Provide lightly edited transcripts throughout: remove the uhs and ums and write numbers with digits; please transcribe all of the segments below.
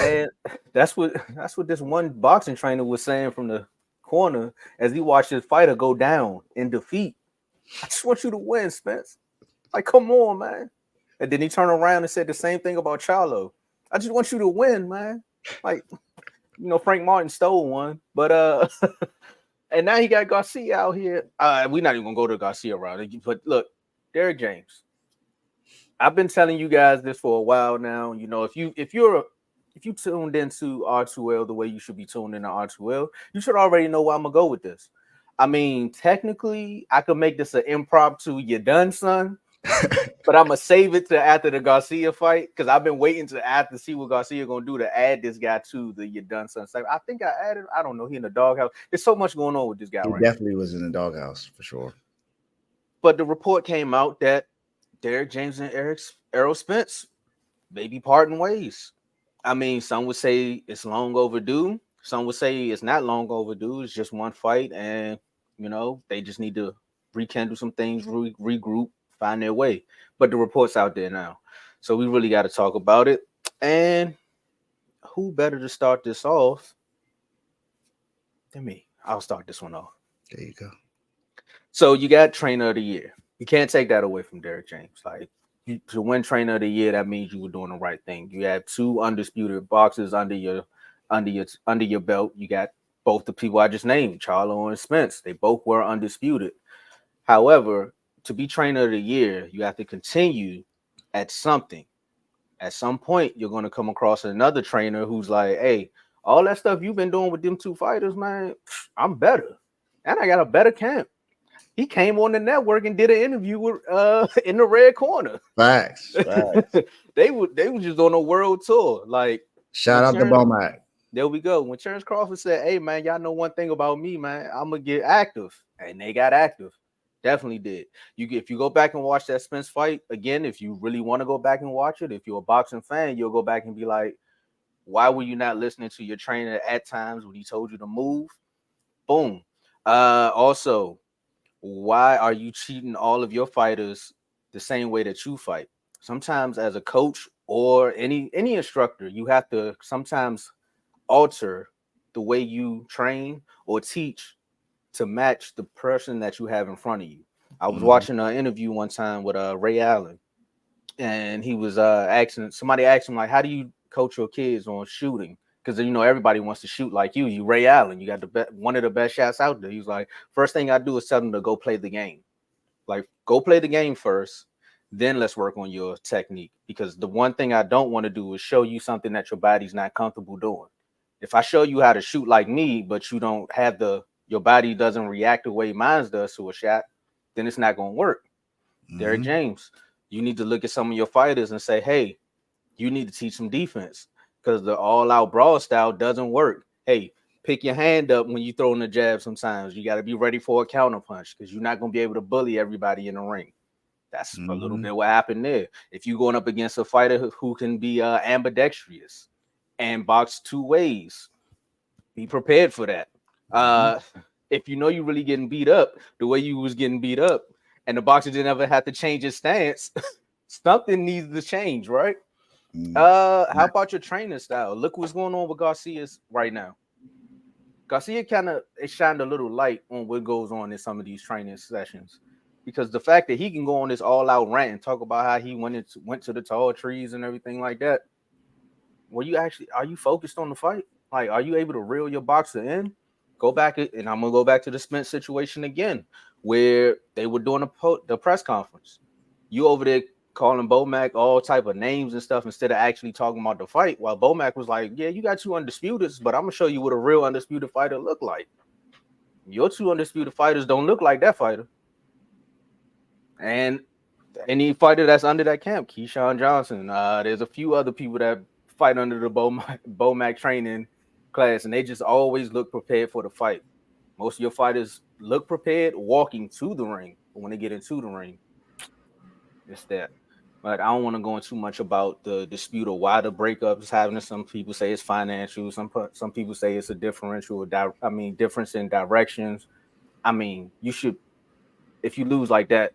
And that's what this one boxing trainer was saying from the corner as he watched his fighter go down in defeat. I just want you to win, Spence. Like, come on, man. And then he turned around and said the same thing about Charlo. I just want you to win, man. Like, Frank Martin stole one, but and now he got Garcia out here. We're not even gonna go to Garcia route. But look, Derrick James. I've been telling you guys this for a while now. If you tuned into R2L the way you should be tuned into R2L, you should already know where I'm gonna go with this. I mean, technically, I could make this an impromptu "you done, son," but I'm gonna save it to after the Garcia fight because I've been waiting to see what Garcia gonna do to add this guy to the "you done, son." I think I added. I don't know. He in the doghouse. There's so much going on with this guy He right now. definitely was in the doghouse for sure. But the report came out that Derrick James and Errol Spence may be parting ways. I mean, some would say it's long overdue. Some would say it's not long overdue. It's just one fight, and they just need to rekindle some things, regroup, find their way. But the report's out there now, so we really got to talk about it. And who better to start this off than me? I'll start this one off. There you go. So you got Trainer of the Year. You can't take that away from Derrick James. Like, to win Trainer of the Year, that means you were doing the right thing. You have 2 undisputed boxers under your belt. You got both the people I just named, Charlo and Spence. They both were undisputed. However, to be Trainer of the Year, you have to continue at something. At some point, you're going to come across another trainer who's like, "Hey, all that stuff you've been doing with them 2 fighters, man, I'm better, and I got a better camp." He came on the network and did an interview with in the red corner. Facts. They were just on a world tour. Like, shout out to Bomac. There we go. When Terrence Crawford said, "Hey man, y'all know one thing about me, man, I'm gonna get active," and they got active. Definitely did. If you go back and watch that Spence fight again, if you really want to go back and watch it, if you're a boxing fan, you'll go back and be like, "Why were you not listening to your trainer at times when he told you to move?" Boom. Also, why are you treating all of your fighters the same way that you fight? Sometimes as a coach or any instructor, you have to sometimes alter the way you train or teach to match the person that you have in front of you. I was watching an interview one time with Ray Allen, and he was somebody asked him, like, how do you coach your kids on shooting? Because everybody wants to shoot like you. You Ray Allen, you got one of the best shots out there. He's like, first thing I do is tell them to go play the game. Like, go play the game first, then let's work on your technique. Because the one thing I don't want to do is show you something that your body's not comfortable doing. If I show you how to shoot like me, but you don't have your body doesn't react the way mine does to a shot, then it's not going to work. Derrick James, you need to look at some of your fighters and say, hey, you need to teach some defense. Because the all-out brawl style doesn't work. Hey, pick your hand up when you throw in a jab sometimes. You got to be ready for a counter punch because you're not going to be able to bully everybody in the ring. That's a little bit what happened there. If you're going up against a fighter who can be ambidextrous and box 2 ways, be prepared for that. If you know you're really getting beat up the way you was getting beat up and the boxer didn't ever have to change his stance, something needs to change, right? How about your training style? Look what's going on with Garcia's right now. Garcia it shined a little light on what goes on in some of these training sessions, because the fact that he can go on this all-out rant and talk about how he went to the tall trees and everything like that. Are you focused on the fight? Like, are you able to reel your boxer in? Go back, and I'm gonna go back to the Spence situation again, where they were doing the press conference. You over there calling Bomac all type of names and stuff instead of actually talking about the fight, while Bomac was like, yeah, you got 2 undisputeds, but I'm gonna show you what a real undisputed fighter look like. Your 2 undisputed fighters don't look like that fighter. And any fighter that's under that camp, Keyshawn Johnson, there's a few other people that fight under the Bomac training class, and they just always look prepared for the fight. Most of your fighters look prepared walking to the ring, but when they get into the ring, it's that. But I don't want to go into too much about the dispute or why the breakup is happening. Some people say it's financial. Some people say it's a difference in directions. I mean, you should, if you lose like that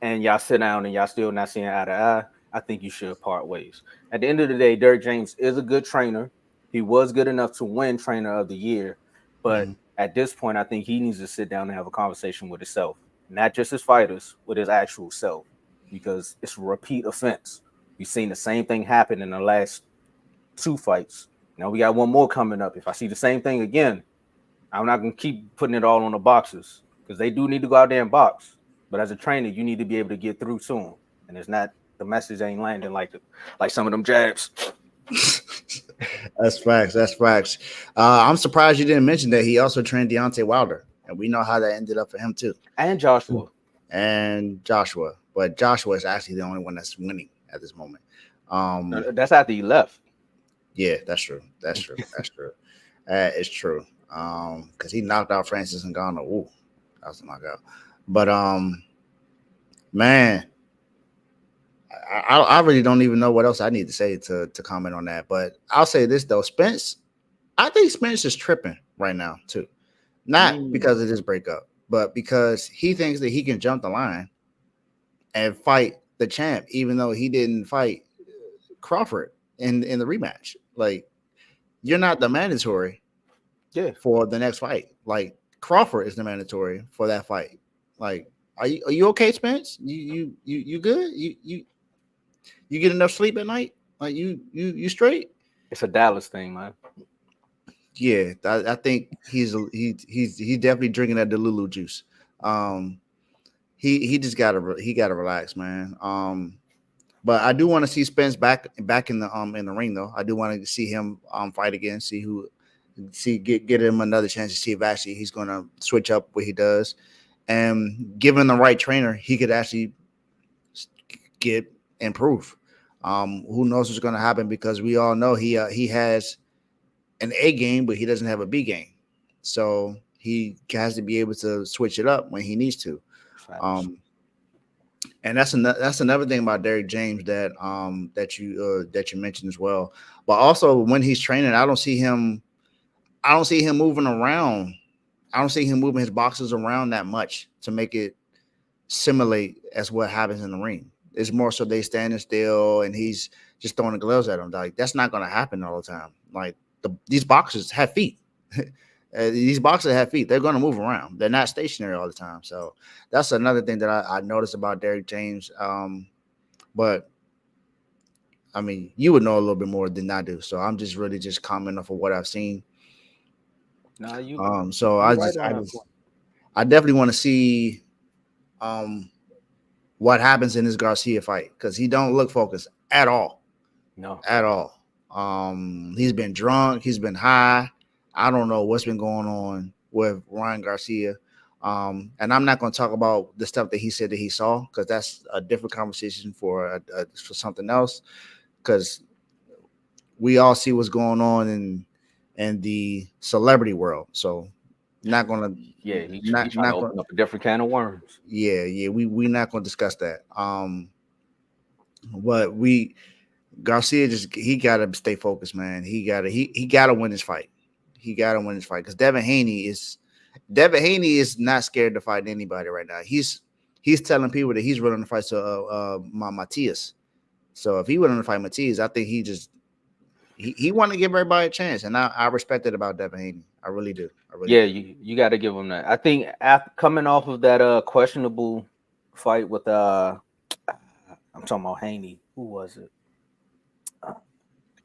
and y'all sit down and y'all still not seeing eye to eye, I think you should part ways. At the end of the day, Derrick James is a good trainer. He was good enough to win Trainer of the Year, but Mhm. at this point, I think he needs to sit down and have a conversation with himself, not just his fighters, with his actual self, because it's a repeat offense. We've seen the same thing happen in the last two fights. Now we got one more coming up. If I see the same thing again, I'm not gonna keep putting it all on the boxers because they do need to go out there and box. But as a trainer, you need to be able to get through to them, and it's not the message ain't landing like some of them jabs. That's facts. That's facts. I'm surprised you didn't mention that he also trained Deontay Wilder, and we know how that ended up for him too, And Joshua. and Joshua. But Joshua is actually the only one that's winning at this moment. That's after he left. Yeah, that's true. That's true. That's true. That is true. Because he knocked out Francis Ngannou. Ooh, that was a knockout. But man, I really don't even know what else I need to say to comment on that. But I'll say this though, Spence. I think Spence is tripping right now too. Not because of this breakup, but because he thinks that he can jump the line and fight the champ, even though he didn't fight Crawford in the rematch. Like, you're not the mandatory for the next fight. Like, Crawford is the mandatory for that fight. Like, are you okay, Spence? You good? You get enough sleep at night? Like, you straight? It's a Dallas thing, man. Yeah, I think he's definitely drinking that Delulu juice. He just gotta relax, man. But I do want to see Spence back in the ring though. I do want to see him fight again, get him another chance to see if actually he's gonna switch up what he does. And given the right trainer, he could actually get improve. Who knows what's gonna happen, because we all know he has an A game, but he doesn't have a B game. So he has to be able to switch it up when he needs to. And that's another thing about Derrick James that you mentioned as well. But also when he's training, I don't see him moving around. I don't see him moving his boxes around that much to make it simulate as what happens in the ring. It's more so they standing still and he's just throwing the gloves at him. Like, that's not going to happen all the time. Like, these boxers have feet. These boxers have feet. They're going to move around. They're not stationary all the time. So that's another thing that I noticed about Derrick James. But I mean, you would know a little bit more than I do. So I'm just really just commenting off of what I've seen. So I definitely want to see what happens in this Garcia fight, because he don't look focused at all. No, at all. He's been drunk. He's been high. I don't know what's been going on with Ryan Garcia. And I'm not going to talk about the stuff that he said that he saw, because that's a different conversation for something else. Because we all see what's going on in the celebrity world. So not going to. Yeah, he's trying to open up a different can of worms. Yeah. We're not going to discuss that. But Garcia he gotta stay focused, man. He gotta win this fight. He gotta win this fight, because Devin Haney is not scared to fight anybody right now. He's telling people that he's willing to fight Matias. So if he willing to fight Matias, I think he want to give everybody a chance, and I respect it about Devin Haney. I really do. You got to give him that. I think after coming off of that questionable fight with I'm talking about Haney. Who was it? I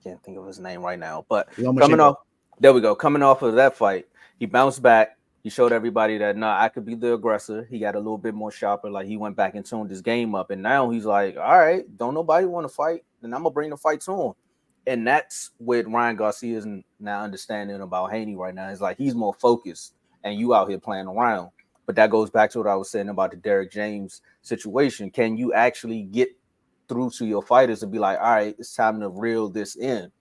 can't think of his name right now. But coming off of that fight, he bounced back. He showed everybody that I could be the aggressor. He got a little bit more sharper. Like, he went back and tuned his game up, and now he's like, all right, don't nobody want to fight, then I'm gonna bring the fight to him. And that's what Ryan Garcia is now understanding about Haney right now. It's like he's more focused, and you out here playing around. But that goes back to what I was saying about the Derrick James situation. Can you actually get through to your fighters and be like, all right, it's time to reel this in?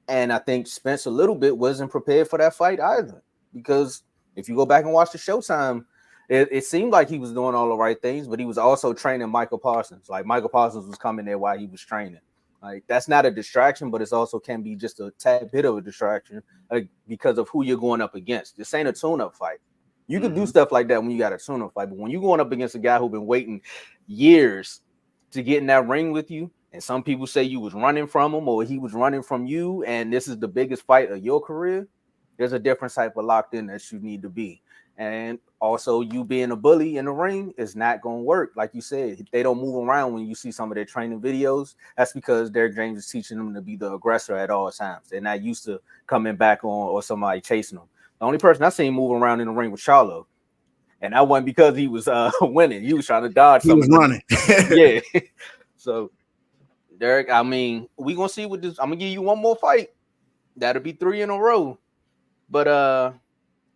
And I think Spence a little bit wasn't prepared for that fight either, because if you go back and watch the Showtime, it seemed like he was doing all the right things, but he was also training Michael Parsons. Like, Michael Parsons was coming there while he was training. Like, that's not a distraction, but it also can be just a tad bit of a distraction, like, because of who you're going up against. This ain't a tune-up fight. You can do stuff like that when you got a tune-up fight, but when you're going up against a guy who's been waiting years to get in that ring with you, And some people say you was running from him or he was running from you, and this is the biggest fight of your career. There's a different type of locked in that you need to be. And also, you being a bully in the ring is not going to work. Like you said, they don't move around when you see some of their training videos. That's because Derrick James is teaching them to be the aggressor at all times. They're not used to coming back on or somebody chasing them. The only person I seen moving around in the ring was Charlo. And that wasn't because he was winning. He was trying to dodge He was running. Yeah. So, Derrick, I mean, we going to see what this. I'm going to give you one more fight. That'll be 3 in a row. But I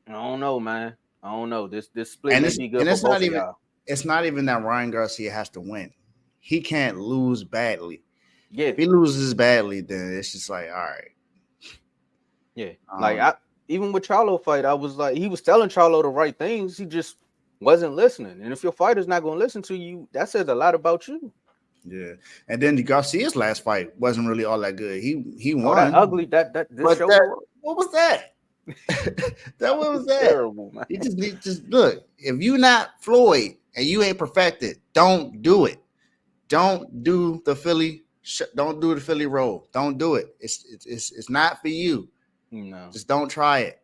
don't know, man. I don't know. This split And may be good for both of y'all. It's not even that Ryan Garcia has to win. He can't lose badly. Yeah. If he loses badly, then it's just like, all right. Yeah. Like even with Charlo fight, I was like, he was telling Charlo the right things. He just wasn't listening. And if your fighter's not going to listen to you, that says a lot about you. Yeah. And then Garcia's last fight wasn't really all that good. He won. That ugly. What was that? What was that? Terrible, man. You just look. If you not Floyd and you ain't perfected, don't do it. Don't do the Philly. Don't do the Philly roll. Don't do it. It's not for you. No, just don't try it.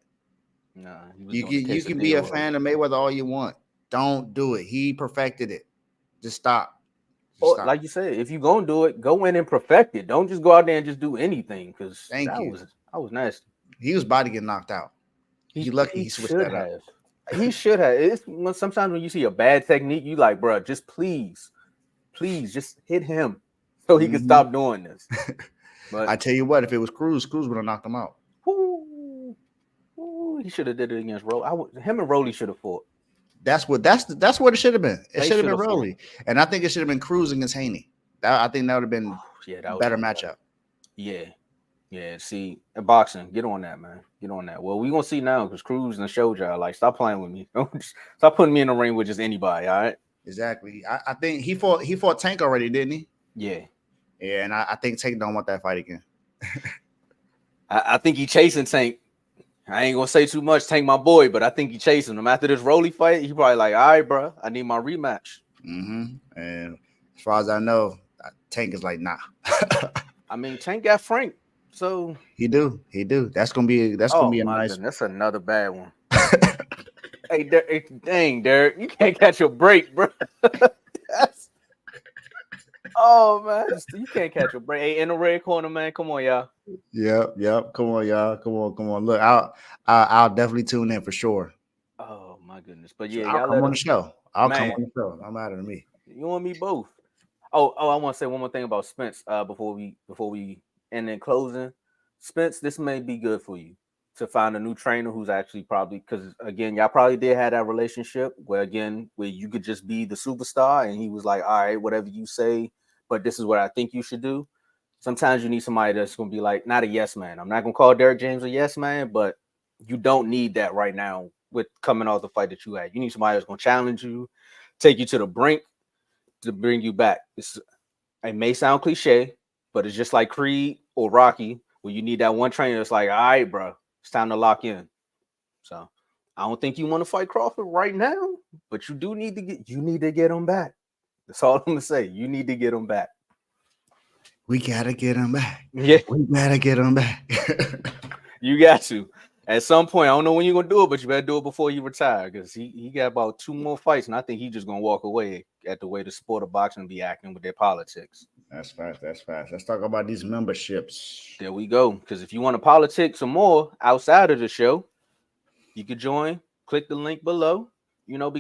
No, you can be a fan of Mayweather all you want. Don't do it. He perfected it. Just stop. Stop. Like you said, if you're gonna do it, go in and perfect it. Don't just go out there and just do anything because that was nasty. He was about to get knocked out. He's lucky he switched that up. He should have. It's sometimes when you see a bad technique, you like, bro, just please, just hit him so he can stop doing this. But I tell you what, if it was Cruz would have knocked him out. He should have did it against Rolly. Him and Rolly should have fought. That's what it should have been. It should have been Rolly, and I think it should have been Cruz against Haney. I think that would have been a better matchup. Yeah. See, boxing, get on that, man. Get on that. Well, we gonna see now because Cruz and showed y'all like, stop playing with me. Stop putting me in the ring with just anybody. All right. Exactly. I think he fought Tank already, didn't he? Yeah. Yeah, and I think Tank don't want that fight again. I think he chasing Tank. I ain't gonna say too much, Tank my boy, but I think he chasing him after this Rolly fight. He probably like, all right, bro, I need my rematch. And as far as I know, Tank is like, nah. I mean, Tank got Frank, so he do. That's gonna be a nice. Goodness, that's another bad one. Hey, dang, Derrick, you can't catch a break, bro. Oh man, you can't catch a break. Hey, in the red corner, man. Come on, y'all. Yep. Come on, y'all. Come on. Look, I'll definitely tune in for sure. Oh my goodness, but yeah, I'll come on the show. I'll come on the show. No matter to me. You and me both. Oh, I want to say one more thing about Spence. Before we end in closing, Spence, this may be good for you to find a new trainer who's actually probably because again, y'all probably did have that relationship where you could just be the superstar and he was like, all right, whatever you say, but this is what I think you should do. Sometimes you need somebody that's going to be like, not a yes man. I'm not going to call Derrick James a yes man, but you don't need that right now with coming off the fight that you had. You need somebody that's going to challenge you, take you to the brink to bring you back. It may sound cliche, but it's just like Creed or Rocky where you need that one trainer that's like, all right, bro, it's time to lock in. So I don't think you want to fight Crawford right now, but you need to get him back. That's all I'm going to say. You need to get him back. We gotta get him back. Yeah, we gotta get him back. You got to. At some point, I don't know when you're gonna do it, but you better do it before you retire because he got about 2 more fights, and I think he's just gonna walk away at the way the sport of boxing be acting with their politics. That's fast. Let's talk about these memberships. There we go. Because if you want to politic some more outside of the show, you could join. Click the link below. Become